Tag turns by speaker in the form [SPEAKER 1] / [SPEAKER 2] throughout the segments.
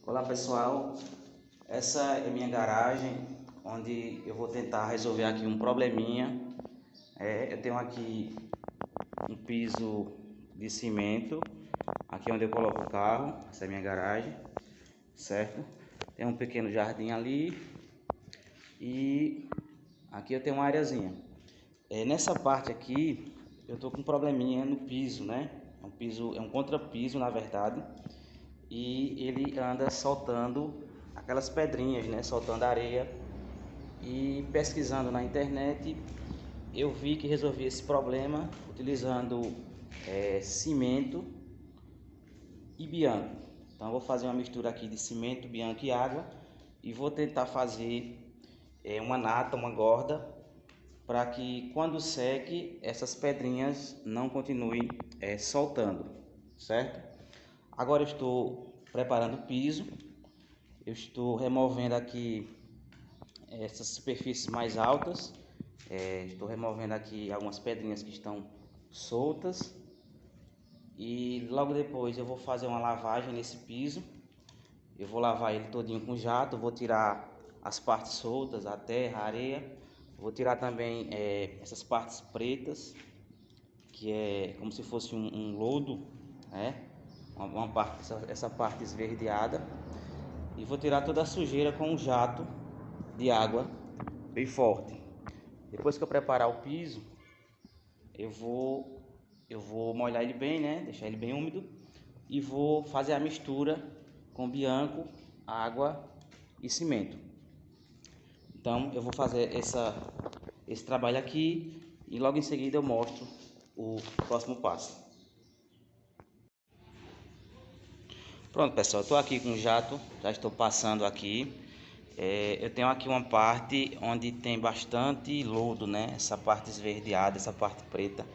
[SPEAKER 1] Olá pessoal, essa é minha garagem onde eu vou tentar resolver aqui um probleminha. Eu tenho aqui um piso de cimento, aqui onde eu coloco o carro, essa é a minha garagem, certo? Tem um pequeno jardim ali e aqui eu tenho uma areazinha. Nessa parte aqui eu tô com um probleminha no piso, né? É um contrapiso na verdade. E ele anda soltando aquelas pedrinhas, né? Soltando areia. E pesquisando na internet, eu vi que resolvi esse problema utilizando cimento e bianco. Então eu vou fazer uma mistura aqui de cimento, bianco e água e vou tentar fazer uma nata, uma gorda, para que quando seque essas pedrinhas não continuem soltando, certo? Agora eu estou preparando o piso, eu estou removendo aqui essas superfícies mais altas, estou removendo aqui algumas pedrinhas que estão soltas e logo depois eu vou fazer uma lavagem nesse piso. Eu vou lavar ele todinho com jato, vou tirar as partes soltas, a terra, a areia, vou tirar também essas partes pretas, que é como se fosse um lodo, né? Uma parte, essa parte esverdeada, e vou tirar toda a sujeira com um jato de água bem forte. Depois que eu preparar o piso, eu vou molhar ele bem, né? Deixar ele bem úmido e vou fazer a mistura com bianco, água e cimento. Então eu vou fazer esse trabalho aqui e logo em seguida eu mostro o próximo passo. Pronto pessoal, estou aqui com o jato, já estou passando aqui. Eu tenho aqui uma parte onde tem bastante lodo, né? Essa parte esverdeada, essa parte preta.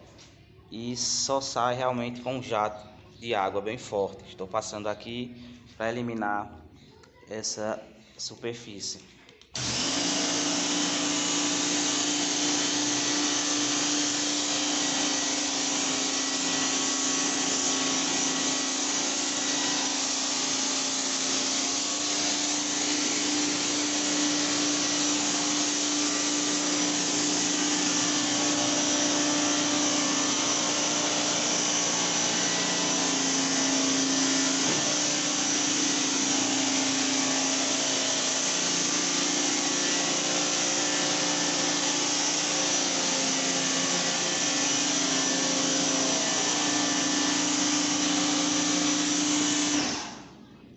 [SPEAKER 1] E só sai realmente com um jato de água bem forte. Estou passando aqui para eliminar essa superfície.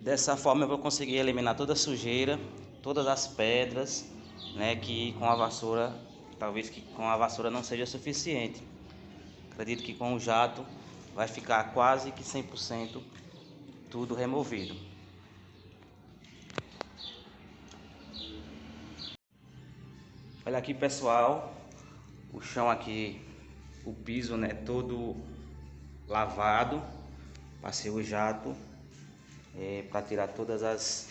[SPEAKER 1] Dessa forma eu vou conseguir eliminar toda a sujeira, todas as pedras, né, que com a vassoura, talvez que com a vassoura não seja suficiente. Acredito que com o jato vai ficar quase que 100% tudo removido. Olha aqui pessoal, o chão aqui, o piso, né, todo lavado. Passei o jato para tirar todas as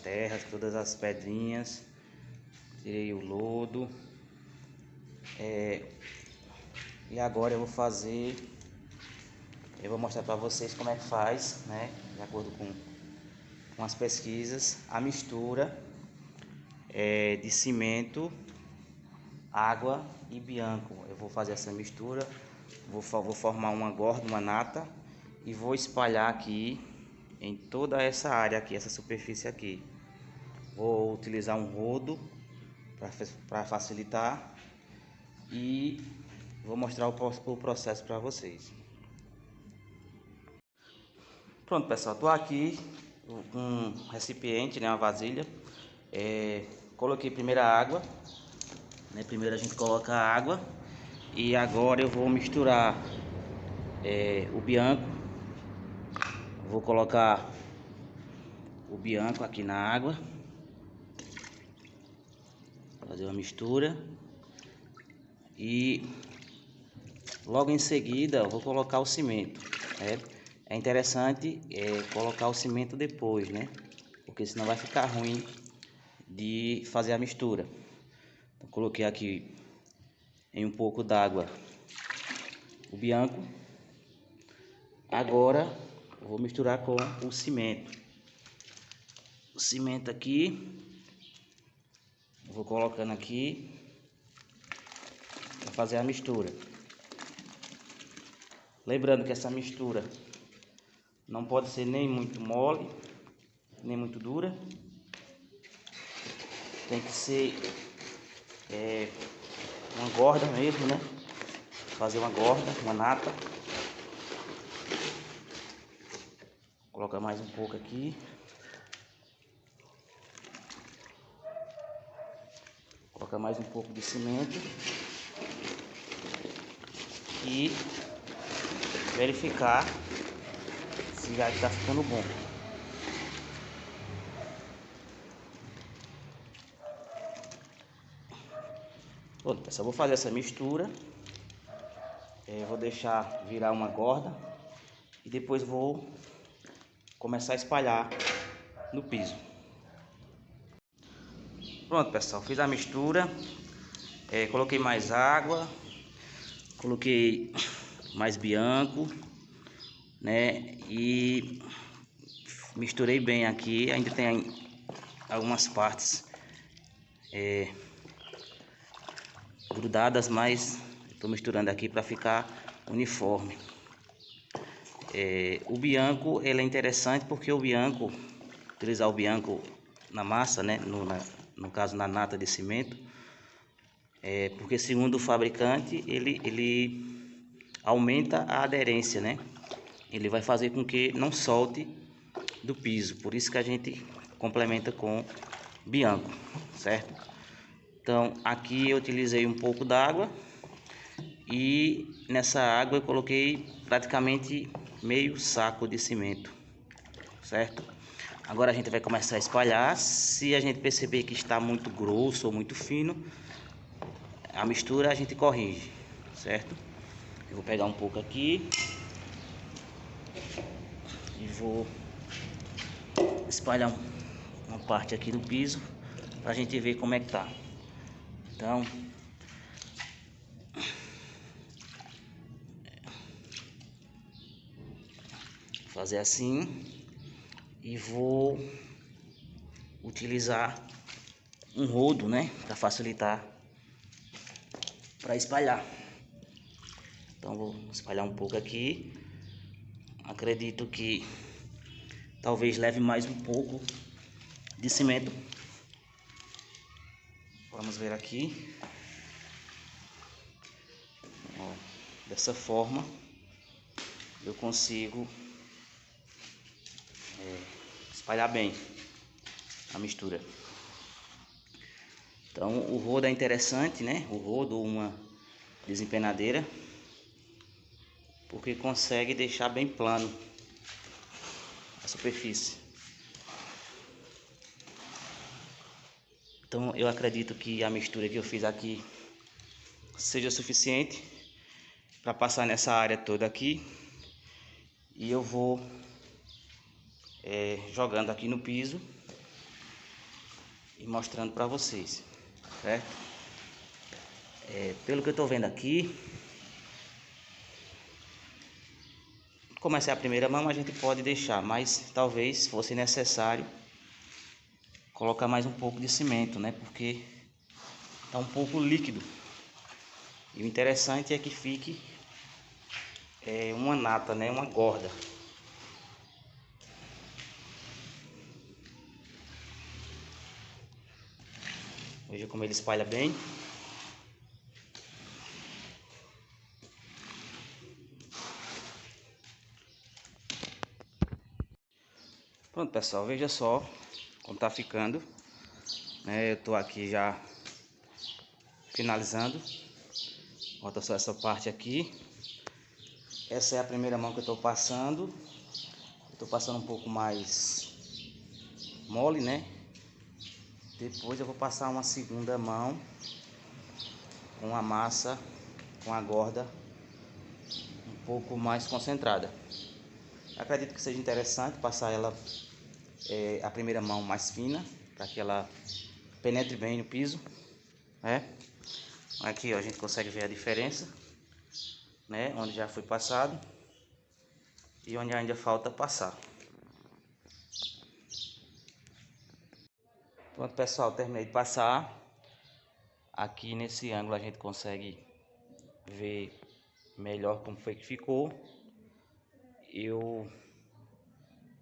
[SPEAKER 1] terras, todas as pedrinhas. Tirei o lodo. E agora eu vou mostrar para vocês como é que faz, né, de acordo com as pesquisas, a mistura de cimento, água e bianco. Eu vou fazer essa mistura, vou formar uma gorda, uma nata, e vou espalhar aqui em toda essa área aqui, essa superfície aqui. Vou utilizar um rodo para facilitar e vou mostrar o processo para vocês. Pronto pessoal, estou aqui com um recipiente, né, uma vasilha. Coloquei primeiro a água, né, primeiro a gente coloca a água e agora eu vou misturar o bianco. Vou colocar o bianco aqui na água, fazer uma mistura e logo em seguida eu vou colocar o cimento. É interessante colocar o cimento depois, né? Porque senão vai ficar ruim de fazer a mistura. Então, coloquei aqui em um pouco d'água o bianco. Agora eu vou misturar com o cimento. O cimento aqui, eu vou colocando aqui para fazer a mistura. Lembrando que essa mistura não pode ser nem muito mole, nem muito dura. Tem que ser uma gorda mesmo, né? Fazer uma gorda, uma nata. Coloca mais um pouco aqui. Coloca mais um pouco de cimento. E verificar se já está ficando bom. Pronto, pessoal, vou fazer essa mistura. Vou deixar virar uma gorda e depois vou começar a espalhar no piso. Pronto, pessoal, fiz a mistura. Coloquei mais água, coloquei mais bianco, né? E misturei bem aqui. Ainda tem algumas partes grudadas, mas estou misturando aqui para ficar uniforme. O bianco, ele é interessante porque o bianco, utilizar o bianco na massa, né? No caso na nata de cimento, porque segundo o fabricante ele aumenta a aderência, né? Ele vai fazer com que não solte do piso, por isso que a gente complementa com bianco, certo? Então aqui eu utilizei um pouco d'água e nessa água eu coloquei praticamente meio saco de cimento, certo? Agora a gente vai começar a espalhar. Se a gente perceber que está muito grosso ou muito fino, a mistura a gente corrige, certo? Eu vou pegar um pouco aqui e vou espalhar uma parte aqui no piso para a gente ver como é que tá. Então, fazer assim e vou utilizar um rodo, né, para facilitar para espalhar. Então vou espalhar um pouco aqui. Acredito que talvez leve mais um pouco de cimento. Vamos ver aqui. Ó, dessa forma eu consigo espalhar bem a mistura. Então o rodo é interessante, né? O rodo ou uma desempenadeira, porque consegue deixar bem plano a superfície. Então eu acredito que a mistura que eu fiz aqui seja suficiente para passar nessa área toda aqui. E eu vou jogando aqui no piso e mostrando para vocês, certo? Pelo que eu estou vendo aqui, como essa é a primeira mão, a gente pode deixar, mas talvez, se fosse necessário, colocar mais um pouco de cimento, né? Porque está um pouco líquido. E o interessante é que fique uma nata, né? Uma gorda. Veja como ele espalha bem. Pronto, pessoal, veja só como tá ficando, né? Eu tô aqui já finalizando. Falta só essa parte aqui. Essa é a primeira mão que eu tô passando. Eu tô passando um pouco mais mole, né? Depois eu vou passar uma segunda mão com a massa, com a gorda um pouco mais concentrada. Acredito que seja interessante passar ela a primeira mão mais fina, para que ela penetre bem no piso, né? Aqui ó, a gente consegue ver a diferença, né? Onde já foi passado. e onde ainda falta passar. Pronto, pessoal, terminei de passar. Aqui nesse ângulo a gente consegue ver melhor como foi que ficou. Eu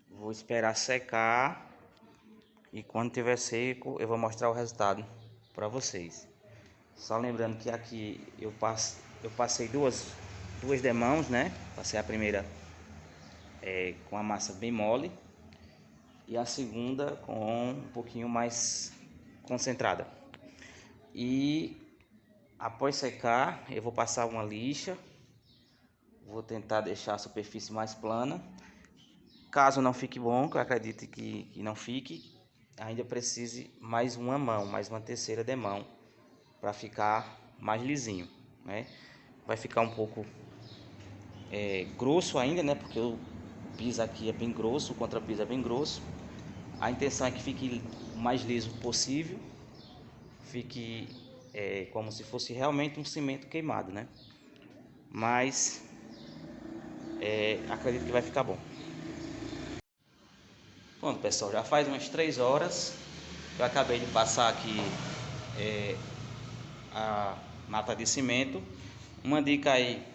[SPEAKER 1] vou esperar secar e quando tiver seco eu vou mostrar o resultado para vocês. Só lembrando que aqui eu passei duas demãos, né? Passei a primeira com a massa bem mole e a segunda com um pouquinho mais concentrada. E após secar eu vou passar uma lixa, vou tentar deixar a superfície mais plana. Caso não fique bom, que eu acredito que não fique, ainda precise mais uma mão, mais uma terceira demão para ficar mais lisinho, né? Vai ficar um pouco grosso ainda, né? Porque o piso aqui é bem grosso, o contrapiso é bem grosso. A intenção é que fique o mais liso possível, fique como se fosse realmente um cimento queimado, né? Mas acredito que vai ficar bom. Pronto, pessoal, já faz umas 3 horas que eu acabei de passar aqui a mata de cimento. Uma dica aí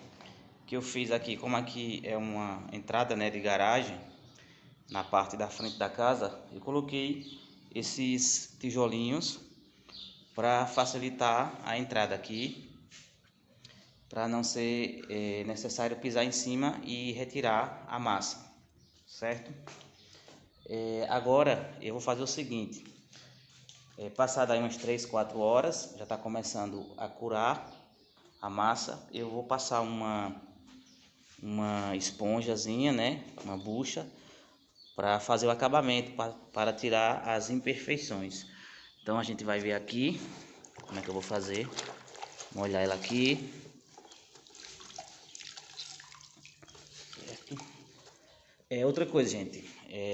[SPEAKER 1] que eu fiz aqui, como aqui é uma entrada, né, de garagem na parte da frente da casa, eu coloquei esses tijolinhos para facilitar a entrada aqui, para não ser necessário pisar em cima e retirar a massa, certo? Agora eu vou fazer o seguinte, passado aí umas 3, 4 horas, já está começando a curar a massa, eu vou passar uma esponjazinha, né, uma bucha, para fazer o acabamento, para tirar as imperfeições. Então a gente vai ver aqui como é que eu vou fazer. Molhar ela aqui. Outra coisa, gente,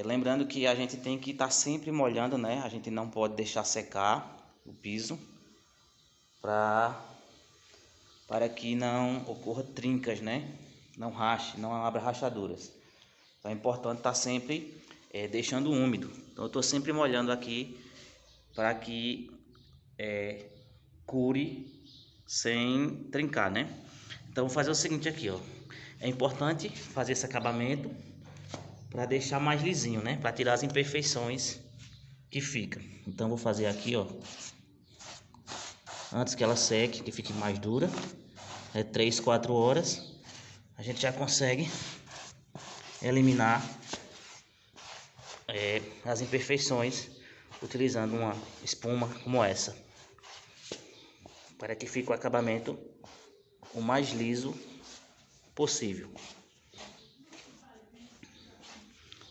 [SPEAKER 1] lembrando que a gente tem que estar sempre molhando, né? A gente não pode deixar secar o piso para que não ocorra trincas, né? Não rache, não abra rachaduras. Então é importante estar sempre deixando úmido. Então eu estou sempre molhando aqui para que cure sem trincar, né? Então vou fazer o seguinte aqui, ó. É importante fazer esse acabamento para deixar mais lisinho, né? Para tirar as imperfeições que fica. Então vou fazer aqui, ó. Antes que ela seque, que fique mais dura. 3, 4 horas. A gente já consegue eliminar as imperfeições utilizando uma espuma como essa, para que fique o acabamento o mais liso possível.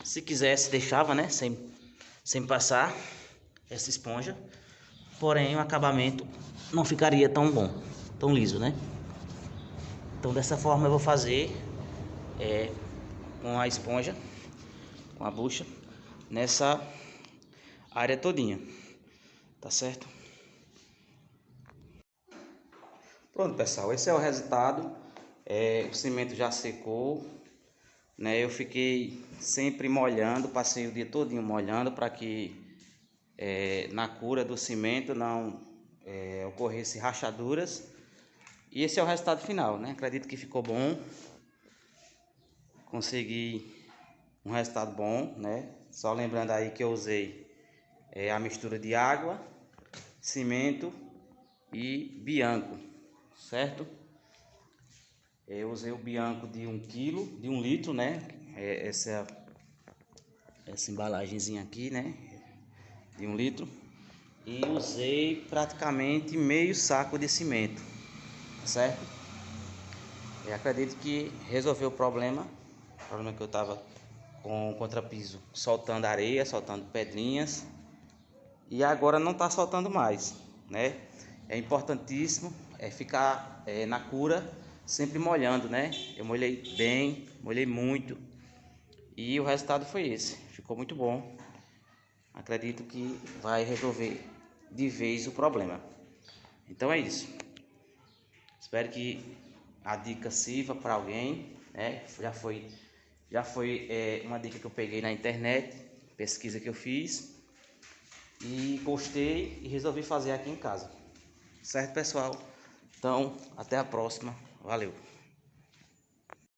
[SPEAKER 1] Se quisesse deixava, né, sem passar essa esponja, porém o acabamento não ficaria tão bom, tão liso, né? Então dessa forma eu vou fazer com a esponja, com a bucha, nessa área todinha, tá certo? Pronto, pessoal, esse é o resultado. O cimento já secou, né? Eu fiquei sempre molhando, passei o dia todinho molhando para que na cura do cimento não ocorresse rachaduras. E esse é o resultado final, né? Acredito que ficou bom. Consegui um resultado bom, né? Só lembrando aí que eu usei a mistura de água, cimento e bianco, certo? Eu usei o bianco de 1 quilo, de 1 litro, né? Essa embalagenzinha aqui, né? De 1 litro. E usei praticamente meio saco de cimento, certo? Eu acredito que resolveu o problema que eu tava com o contrapiso soltando areia, soltando pedrinhas, e agora não está soltando mais, né? É importantíssimo ficar na cura sempre molhando, né? Eu molhei bem, molhei muito, e o resultado foi esse. Ficou muito bom. Acredito que vai resolver de vez o problema. Então é isso. Espero que a dica sirva para alguém, né? Já foi Já foi uma dica que eu peguei na internet, pesquisa que eu fiz, e gostei e resolvi fazer aqui em casa. Certo, pessoal? Então, até a próxima. Valeu!